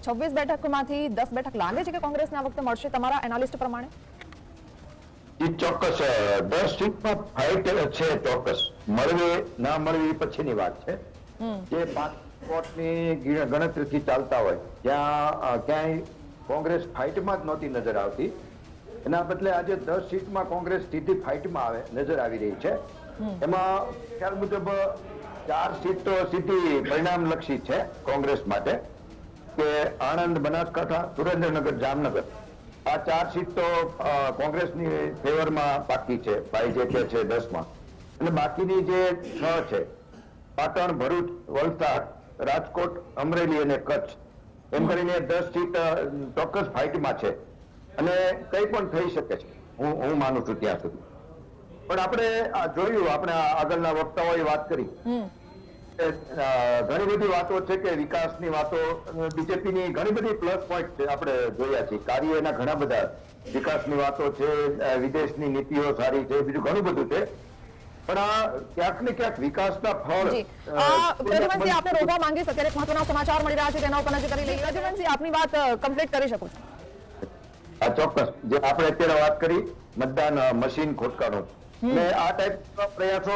26 બેઠકોમાંથી 10 બેઠક લાગે છે કે કોંગ્રેસને આ વખતે મળશે તમારા એનાલિસ્ટ પ્રમાણે? ચોક્કસ 10 સીટમાં ફાઇટ છે. ચોક્કસ મળવી ના મળવી પછીની વાત છે. જે 5 વોટની ગણતરીથી ચાલતા હોય ત્યાં ક્યાંય કોંગ્રેસ ફાઇટમાં જ નહોતી નજર આવતી. એના બદલે આજે 10 સીટમાં કોંગ્રેસ સીધી ફાઇટમાં નજર આવી રહી છે. એમાં ખ્યાલ મુજબ 4 સીટ તો સીધી પરિણામલક્ષી છે કોંગ્રેસ માટે, કે આણંદ, બનાસકાંઠા, સુરેન્દ્રનગર, જામનગર, આ 4 સીટ તો કોંગ્રેસની ફેવરમાં બાકી છે. ભાઈ જે કે છે 10માં, અને બાકીની જે 6 છે, પાટણ, ભરૂચ, વલસાડ, રાજકોટ, અમરેલી અને કચ્છ, એમ કરીને 10 સીટ ચોક્કસ ફાઇટમાં છે અને કંઈ પણ થઈ શકે છે. હું માનું છું ત્યાં સુધી. પણ આપણે જોયું, આપણે આગળના વક્તાઓએ વાત કરી, ઘણી બધી વાતો છે કે વિકાસની વાતો, બીજેપીની ઘણી બધી પ્લસ પોઈન્ટ છે આપણે જોયા છે. કાર્ય એના ઘણા બધા, વિકાસની વાતો છે, વિદેશની નીતિઓ સારી છે, બીજું ઘણું બધું છે. પણ આ ક્યાંક ને ક્યાંક વિકાસના ફળ. પ્રદ્યુમનસિંહ, આપણે રોકવા માંગીશ, અત્યારે મહત્વના સમાચાર મળી રહ્યા છે તેના ઉપર નજર કરી લઈએ. પ્રદ્યુમનસિંહ, આપની વાત કમ્પ્લીટ કરી શકો છો. હા, ચોક્કસ. જે આપણે અત્યારે વાત કરી મતદાન મશીન ખોટકાનું, આ ટાઈપના પ્રયાસો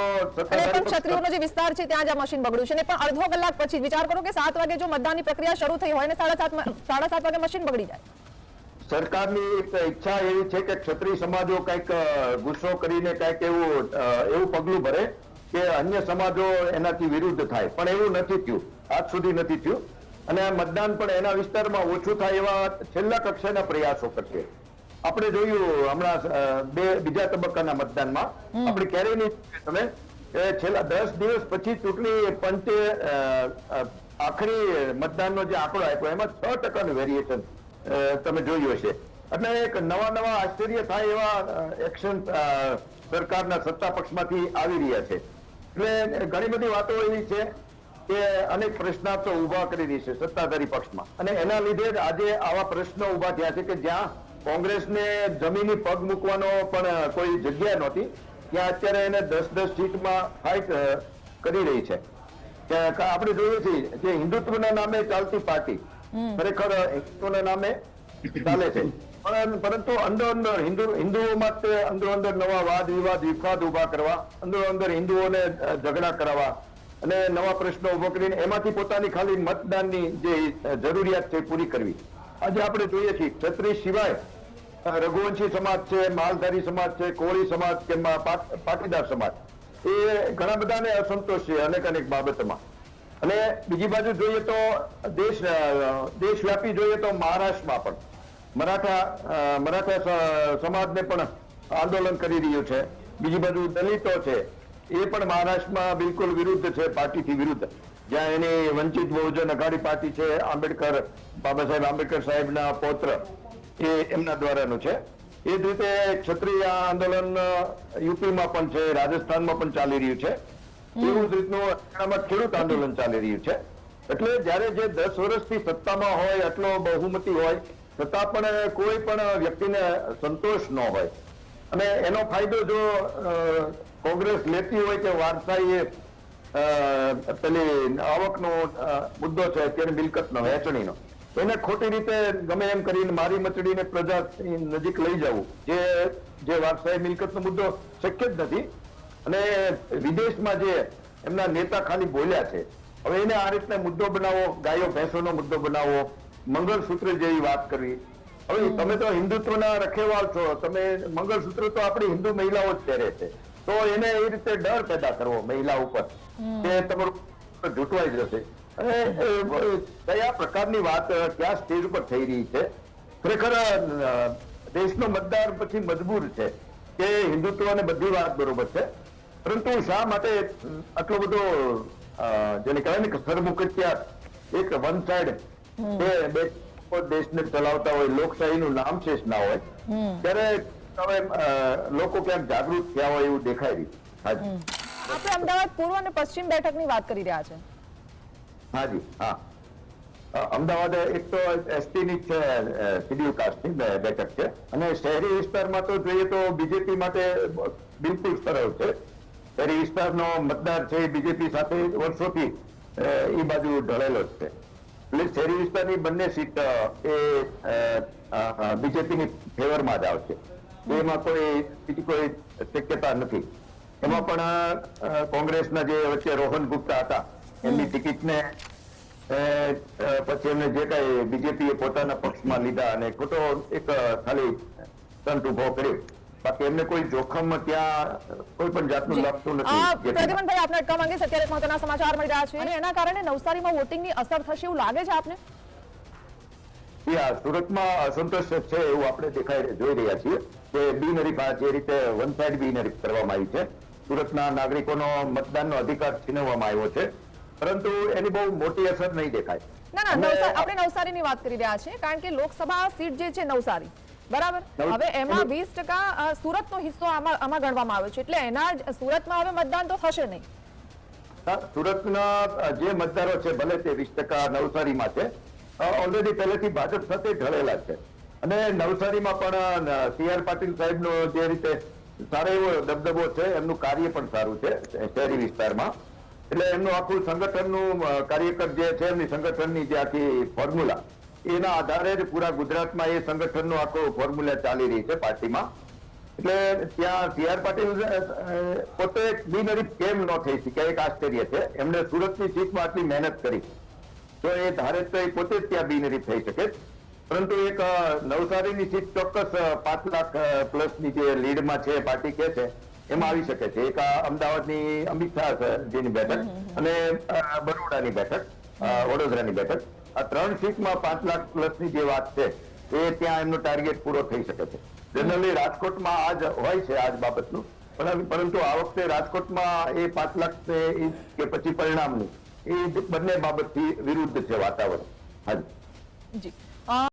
ક્ષત્રિયોનો જે વિસ્તાર છે ત્યાં જ આ મશીન બગડ્યું છે, ને પણ અડધો કલાક પછી વિચાર કરો કે 7 વાગે જો મતદાનની પ્રક્રિયા શરૂ થઈ હોય ને 7:30 વાગે મશીન બગડી જાય. સરકારની એક ઈચ્છા એવી છે કે ક્ષત્રિય સમાજો કંઈક ગુસ્સો કરીને કંઈક એવું પગલું ભરે કે અન્ય સમાજો એનાથી વિરુદ્ધ થાય, પણ એવું નથી થયું, આજ સુધી નથી થયું. અને મતદાન પણ એના વિસ્તારમાં ઓછું થાય એવા છેલ્લા કક્ષાના પ્રયાસો કરશે. આપણે જોયું હમણાં બીજા તબક્કાના મતદાનમાં, આપણે ક્યારેય નહીં તમે છેલ્લા 10 દિવસ પછી ચૂંટણી પંચે આખરી મતદાનનો જે આંકડો આપ્યો એમાં 6% વેરિએશન તમે જોયું હશે. એટલે એક નવા આશ્ચર્ય થાય એવા એક્શન સરકારના સત્તા પક્ષમાંથી આવી રહ્યા છે. એટલે ઘણી બધી વાતો એવી છે કે અનેક પ્રશ્નાર્થો ઉભા કરી રહી છે સત્તાધારી પક્ષમાં, અને એના લીધે જ આજે આવા પ્રશ્નો ઉભા થયા છે કે જ્યાં કોંગ્રેસને જમીની પગ મૂકવાનો પણ કોઈ જગ્યા નહોતી, ત્યાં અત્યારે એને 10 સીટમાં ફાઇટ કરી રહી છે. આપણે જોઈએ છીએ કે હિન્દુત્વના નામે ચાલતી પાર્ટી ખરેખર હિન્દુત્વના નામે ચાલે છે, પરંતુ અંદર હિન્દુઓમાં અંદર નવા વાદ વિવાદ વિખવાદ ઉભા કરવા, અંદર હિન્દુઓને ઝઘડા કરાવવા અને નવા પ્રશ્નો ઉભો કરીને એમાંથી પોતાની ખાલી મતદાનની જે જરૂરિયાત છે પૂરી કરવી. આજે આપણે જોઈએ છીએ ક્ષત્રિય સિવાય રઘુવંશી સમાજ છે, માલધારી સમાજ છે, કોળી સમાજ કે પાટીદાર સમાજ, એ ઘણા બધાને અસંતોષ છે અનેક બાબતોમાં. અને બીજી બાજુ જોઈએ તો દેશવ્યાપી જોઈએ તો મહારાષ્ટ્રમાં પણ મરાઠા સમાજને પણ આંદોલન કરી રહ્યું છે. બીજી બાજુ દલિતો છે, એ પણ મહારાષ્ટ્રમાં બિલકુલ વિરુદ્ધ છે, પાર્ટીથી વિરુદ્ધ. જ્યાં એની વંચિત બહુજન અઘાડી પાર્ટી છે, બાબા સાહેબ આંબેડકર સાહેબના પૌત્ર, એ એમના દ્વારાનું છે. એ જ રીતે ક્ષત્રિય આંદોલન યુપીમાં પણ છે, રાજસ્થાનમાં પણ ચાલી રહ્યું છે. એવું જ રીતનું હરિયાણામાં ખેડૂત આંદોલન ચાલી રહ્યું છે. એટલે જયારે જે 10 વર્ષથી સત્તામાં હોય, આટલો બહુમતી હોય, છતાં પણ કોઈ પણ વ્યક્તિને સંતોષ ન હોય, અને એનો ફાયદો જો કોંગ્રેસ લેતી હોય કે વારસાઈ પેલી આવકનો મુદ્દો છે અત્યારે મિલકતનો વહેંચણીનો, એને ખોટી રીતે ગમે એમ કરીને મારી મચડીને પ્રજા નજીક લઈ જવું, જે વારસાઈ મિલકતનો મુદ્દો શક્ય જ નથી. અને વિદેશમાં જે એમના નેતા ખાલી બોલ્યા છે, હવે એને આ રીતના મુદ્દો બનાવો, ગાયો ભેંસોનો મુદ્દો બનાવો, મંગળસૂત્ર જેવી વાત કરવી. હવે તમે તો હિન્દુત્વના રખેવાળ છો, તમે મંગળસૂત્ર તો આપણી હિન્દુ મહિલાઓ જ પહેરે છે, તો એને એ રીતે ડર પેદા કરવો મહિલા ઉપર કે તમારું જૂટવાઈ જશે. અને કયા પ્રકારની વાત કયા સ્ટેજ ઉપર થઈ રહી છે. ખરેખર દેશનો મતદાર પછી મજબૂર છે કે હિન્દુત્વ અને બધી વાત બરોબર છે, પરંતુ શા માટે આટલો બધો જેને કહેવાય ને કે સરમુખત્યાર, એક વન સાઈડ બે દેશને ચલાવતા હોય, લોકશાહીનું નામ શેષ ના હોય, ત્યારે હવે લોકો ક્યાંક જાગૃત થયા હોય એવું દેખાય રહ્યું. હાજી, આપણે અમદાવાદ પૂર્વ અને પશ્ચિમ બેઠકની વાત કરી રહ્યા છે. હાજી, હા. અમદાવાદ એક તો એસટી ની છે, શેડ્યુલ કાસ્ટની બેઠક છે, અને શહેરી વિસ્તારમાં તો જોઈએ તો બીજેપી માટે બિલકુલ સરળ છે. શહેરી વિસ્તારનો મતદાર છે બીજેપી સાથે વર્ષોથી એ બાજુ ઢળેલો જ છે. એટલે શહેરી વિસ્તારની બંને સીટ બીજેપીની ફેવરમાં જ આવશે. એમાં બીજી કોઈ શક્યતા નથી. એમાં પણ કોંગ્રેસના જે વચ્ચે રોહન ગુપ્તા હતા એમની ટિકિટને પછી એમને જે કઈ બીજેપીએ પોતાના પક્ષમાં લીધા અને ખોટો એક ખાલી સ્ટન્ટ ઉભો કર્યો. બાકી એમને કોઈ જોખમ ત્યાં કોઈ પણ જાતનું લાગતું નથી. પ્રદ્યુમનભાઈ, આપને અટકાવવા માંગીશ. અત્યારે મહત્વના સમાચાર મળી રહ્યા છે અને એના કારણે નવસારીમાં વોટિંગની અસર થશે એવું લાગે છે આપને? સુરતમાં અસંતોષ છે એવું આપણે જોઈ રહ્યા છીએ કે બિનહરીફ જે રીતે વન સાઇડ બિનહરીફ કરવામાં આવી છે. સુરતના નાગરિકોનો મતદાનનો અધિકાર છીનવવામાં આવ્યો છે, પરંતુ એની બહુ મોટી અસર નહીં દેખાય. ના, આપણે નવસારીની વાત કરી રહ્યા છીએ, કારણ કે લોકસભા સીટ જે છે નવસારી, બરાબર, હવે એમાં 20% સુરતનો હિસ્સો આમાં ગણવામાં આવ્યો છે, એટલે એના સુરતમાં હવે મતદાન તો થશે નહીં. સુરતના જે મતદારો છે ભલે તે 20% નવસારીમાં છે, ઓલરેડી પહેલેથી ભાજપ સાથે ઢળેલા છે. અને નવસારીમાં પણ CR પાટીલ સાહેબનો જે રીતે સારો એવો દબદબો છે, એમનું કાર્ય પણ સારું છે શહેરી વિસ્તારમાં. એટલે એમનું આખું સંગઠનનું કાર્યકર જે છે, એમની સંગઠનની જે આખી ફોર્મ્યુલા, એના આધારે જ પૂરા ગુજરાતમાં એ સંગઠનનો આખો ફોર્મ્યુલા ચાલી રહી છે પાર્ટીમાં. એટલે ત્યાં CR પાટીલ પોતે બિનહરીફ કેમ ન થઈ શકે એક આશ્ચર્ય છે. એમણે સુરતની સીટમાં આટલી મહેનત કરી તો એ ધારે તો એ પોતે જ ત્યાં બિનહરીફ થઈ શકે, પરંતુ એક નવસારીની સીટ ચોક્કસ 5 લાખ પ્લસની જે લીડમાં છે પાર્ટી કે છે એમાં આવી શકે છે. એક અમદાવાદની અમિત શાહજીની બેઠક અને બરોડાની બેઠક, વડોદરાની બેઠક, આ 3 સીટમાં 5 લાખ પ્લસની જે વાત છે એ ત્યાં એમનો ટાર્ગેટ પૂરો થઈ શકે છે. જનરલી રાજકોટમાં આજ હોય છે આજ બાબતનું, પરંતુ આ વખતે રાજકોટમાં એ 5 લાખ કે પછી પરિણામનું એ બંને બાબતથી વિરુદ્ધ છે વાતાવરણ. હાજી.